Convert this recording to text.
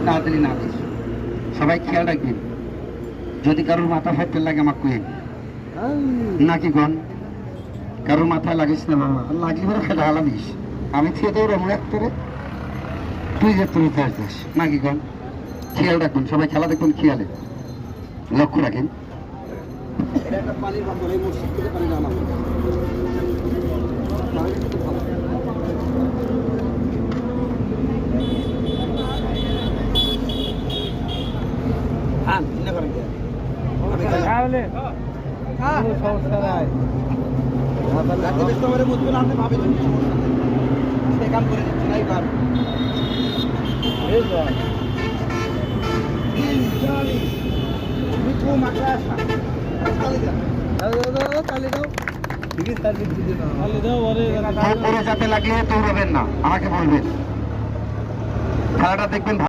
তাড়াতাড়ি না দিস। সবাই খেয়াল রাখবেন, যদি কারোর মাথা ফাটতে লাগে আমাকে কুয়ে নাকি গন, কারোর মাথায় লাগিস না মামা, লাগলি বলে খেলা হালামিস, আমি খেয়ে দেবো রমন এক করে, তুই যে তুমি ফেস দিস নাকি গন। খেয়াল রাখবেন সবাই, খেলা দেখবেন খেয়ালে, লক্ষ্য রাখেন। যাতে লাগলে দৌড়াবেন না, আমাকে বলবেন, খেলাটা দেখবেন।